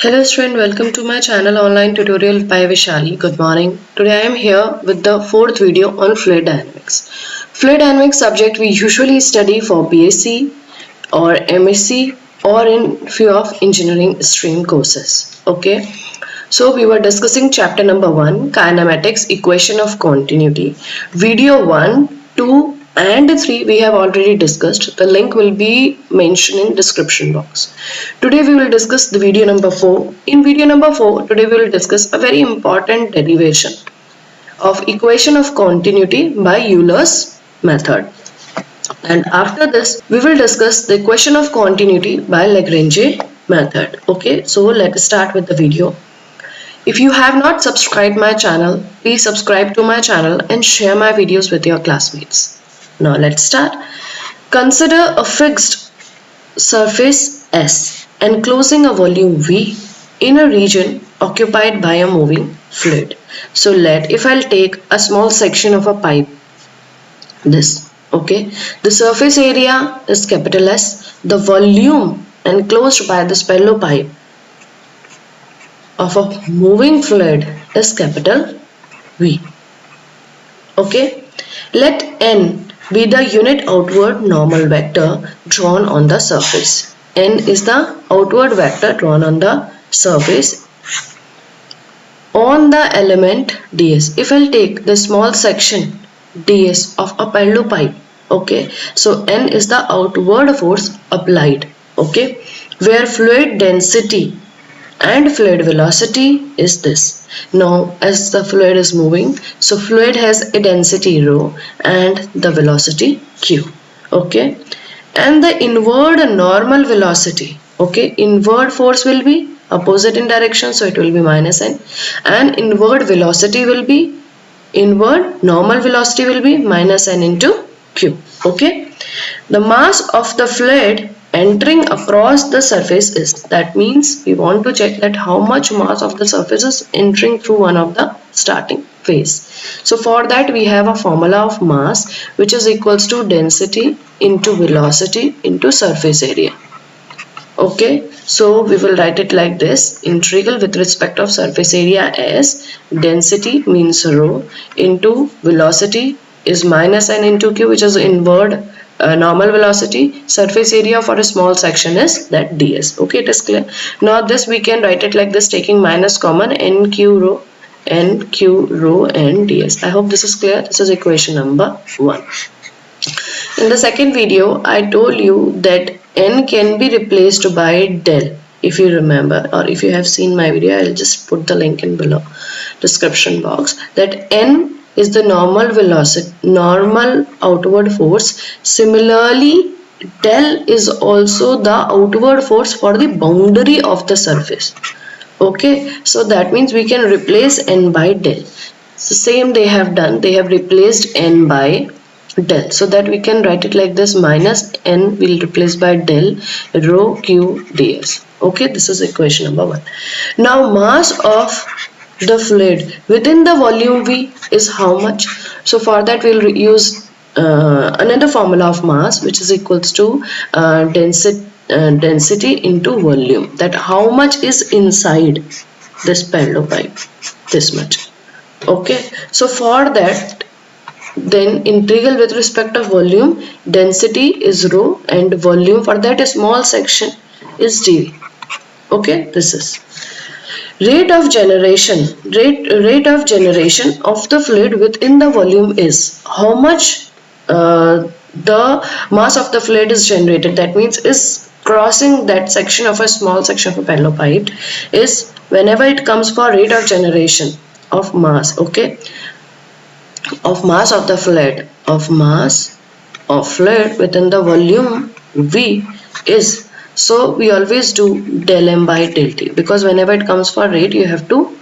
Hello student, welcome to my channel online tutorial by Vishali. Good morning. Today I am here with the fourth video on fluid dynamics. Fluid dynamics subject we usually study for BSc or MSc or in few of engineering stream courses. Okay. So we were discussing chapter number 1, kinematics, equation of continuity. Video 1, 2 and 3 we have already discussed. The link will be mentioned in description box. Today we will discuss the video number 4. In video number 4, today we will discuss a very important derivation of equation of continuity by Euler's method. And after this, we will discuss the equation of continuity by Lagrange method. Okay, so let's start with the video. If you have not subscribed my channel, please subscribe to my channel and share my videos with your classmates. Now let's start. Consider a fixed surface S enclosing a volume V in a region occupied by a moving fluid. So if I'll take a small section of a pipe, okay, the surface area is capital S, the volume enclosed by this hollow pipe of a moving fluid is capital V. Okay, let N be the unit outward normal vector drawn on the surface. N is the outward vector drawn on the surface on the element ds. If I'll take the small section ds of a hollow pipe, okay, so N is the outward force applied, okay, where fluid density and fluid velocity is this. Now as the fluid is moving, so fluid has a density rho and the velocity q, okay, and the inward normal velocity, okay, inward force will be opposite in direction, so it will be minus n, and inward velocity will be, inward normal velocity will be minus n into q, okay. The mass of the fluid entering across the surface is, that means we want to check that how much mass of the surface is entering through one of the starting phase. So for that we have a formula of mass which is equals to density into velocity into surface area. Okay, so we will write it like this: integral with respect of surface area as density means rho into velocity is minus n into q, which is inward normal velocity. Surface area for a small section is that ds. Okay, it is clear. Now this we can write it like this, taking minus common, nq rho and ds. I hope this is clear. This is equation number 1. In the second video I told you that n can be replaced by del. If you remember, or if you have seen my video, I'll just put the link in below description box, that n is the normal velocity, normal outward force. Similarly, del is also the outward force for the boundary of the surface. Okay, so that means we can replace n by del. So same they have done, they have replaced n by del, so that we can write it like this: minus n will replace by del rho q ds. Okay, this is equation number 1. Now mass of the fluid within the volume V is how much? So for that we'll use another formula of mass, which is equals to density into volume, that how much is inside this hollow pipe, this much. Okay, so for that, then integral with respect of volume, density is rho and volume for that small section is dv. Okay, this is rate of generation of the fluid within the volume is how much the mass of the fluid is generated, that means is crossing that section of a small section of a hollow pipe, is whenever it comes for rate of generation of mass, okay, of mass of the fluid, of mass of fluid within the volume V is, so we always do del m by del t, because whenever it comes for rate you have to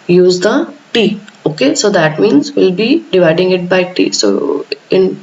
use the t. Okay, so that means we'll be dividing it by t. So in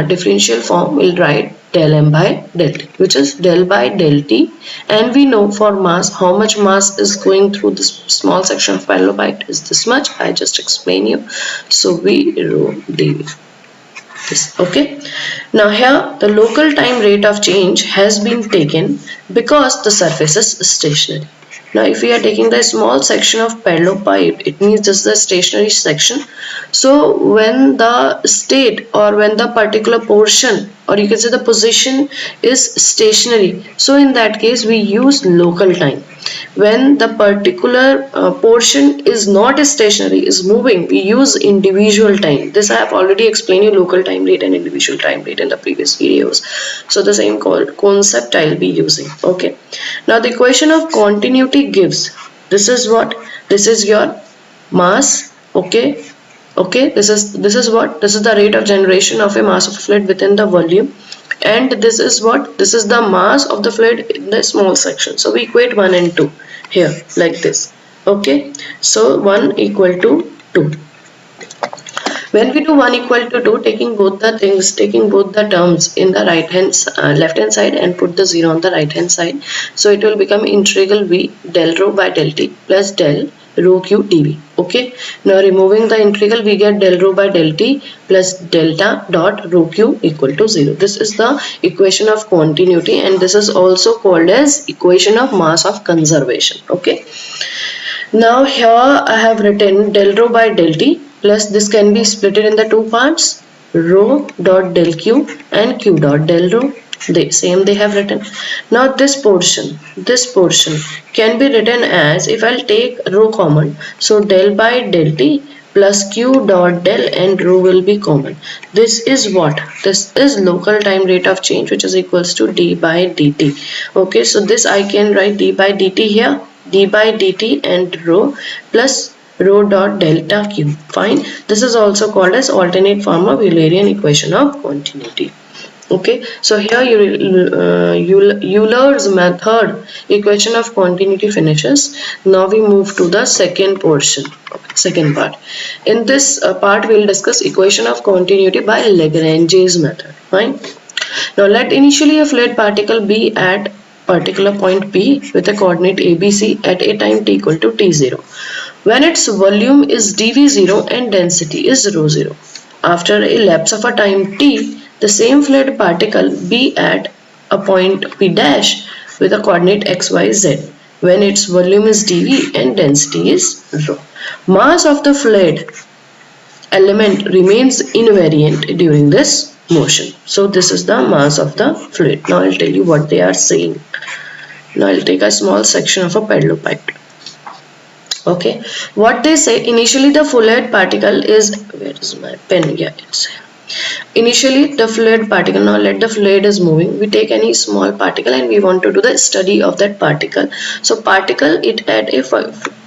differential form we'll write del m by del t, which is del by del t, and we know for mass how much mass is going through this small section of hollow pipe is this much. I just explain you. So V rho dv. This, okay. Now here the local time rate of change has been taken because the surface is stationary. Now if we are taking the small section of parallel pipe, it means this is the stationary section. So when the state or when the particular portion, or you can say the position, is stationary, so in that case we use local time. When the particular portion is not stationary, is moving, we use individual time. This I have already explained you, local time rate and individual time rate, in the previous videos. So the same concept I'll be using. Okay, now the equation of continuity gives, this is what, this is your mass. Okay, this is what, this is the rate of generation of a mass of fluid within the volume, and this is what, this is the mass of the fluid in the small section. So we equate 1 and 2 here like this. Okay, so 1 equal to 2. When we do 1 equal to 2, taking both the things, taking both the terms in the left hand side and put the 0 on the right hand side, so it will become integral V del rho by del T plus del rho Q dV. Okay, now removing the integral, we get del rho by del T plus delta dot rho Q equal to 0. This is the equation of continuity, and this is also called as equation of mass of conservation. Okay, now here I have written del rho by del T plus, this can be split in the two parts, rho dot del Q and Q dot del rho. They have written. Now this portion can be written as, if I'll take rho common, so del by del T plus Q dot del and rho will be common. This is what? This is local time rate of change, which is equals to d by dt. Okay, so this I can write d by dt here, d by dt and rho plus rho dot delta q. Fine. This is also called as alternate form of Eulerian equation of continuity. Okay, so here Euler's method equation of continuity finishes. Now we move to the second portion, second part. In this part we will discuss equation of continuity by Lagrange's method. Fine. Now let initially a fluid particle be at particular point P with a coordinate ABC at a time t equal to t0, when its volume is dv0 and density is ρ0. After a lapse of a time t, the same fluid particle be at a point P dash with a coordinate xyz, when its volume is dv and density is ρ. Mass of the fluid element remains invariant during this motion. So this is the mass of the fluid. Now I'll tell you what they are saying. Now I'll take a small section of a parallel pipe. Okay, what they say, initially the fluid particle is, where is my pen? Yeah, it's here. Initially the fluid particle, now let the fluid is moving, we take any small particle and we want to do the study of that particle. So particle it at a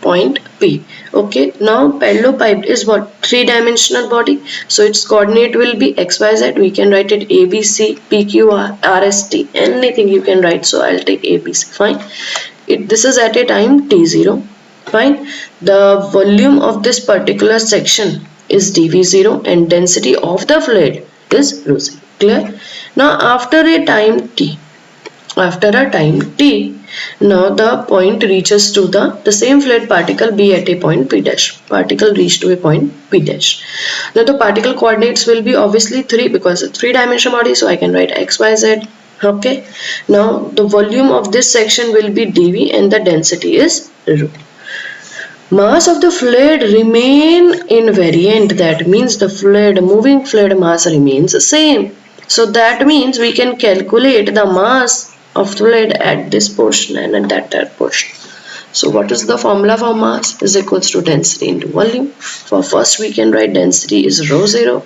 point P. Okay, now parallel pipe is what? Three-dimensional body, so its coordinate will be xyz. We can write it ABC, PQ, RST, anything you can write. So I'll take ABC. Fine. This is at a time t0. Fine. The volume of this particular section is dv0 and density of the fluid is ρ0. Clear? Now after a time t, now the point reaches to the same fluid particle be at a point P dash. Particle reach to a point P dash. Now the particle coordinates will be obviously 3, because it's three-dimensional body, so I can write xyz. Okay. Now the volume of this section will be dv and the density is ρ. Mass of the fluid remain invariant. That means the moving fluid mass remains the same. So that means we can calculate the mass of fluid at this portion and at that portion. So what is the formula for mass? Is equals to density into volume. For first we can write density is ρ0.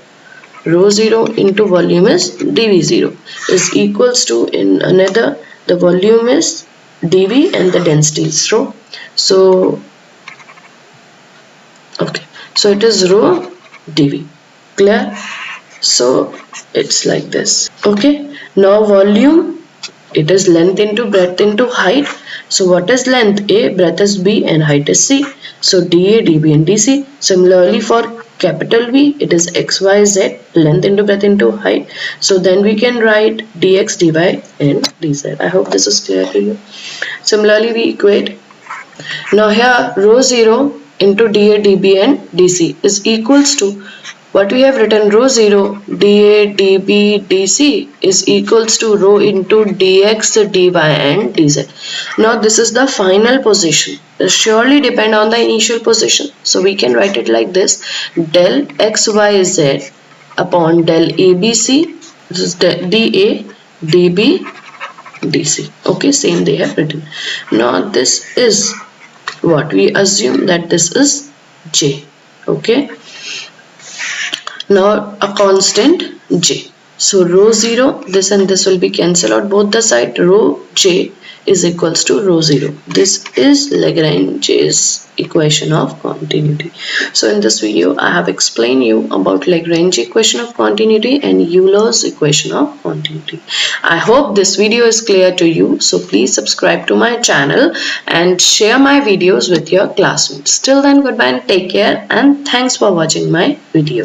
ρ0 into volume is dv0 is equals to, in another, the volume is dv and the density is ρ. So okay, so it is ρ dv. Clear? So it's like this. Okay, now volume, it is length into breadth into height. So what is length? A, breadth is B and height is C. So dA, dB and dC. Similarly for capital V, it is xyz, length into breadth into height. So then we can write dx, dy and dz. I hope this is clear to you. Similarly we equate. Now here ρ0 into dA, dB and dC is equals to What we have written, row 0 dA dB dC is equals to rho into dx dy and dz. Now this is the final position. It surely depend on the initial position. So we can write it like this: del xyz upon del abc, this is dA dB dc. Okay, same they have written. Now this is what we assume that this is j. Okay, now a constant j. So rho 0, this and this will be cancelled out both the side. Rho j is equals to rho 0. This is Lagrange's equation of continuity. So in this video I have explained you about Lagrange equation of continuity and Euler's equation of continuity. I hope this video is clear to you. So please subscribe to my channel and share my videos with your classmates. Till then, goodbye and take care, and thanks for watching my videos.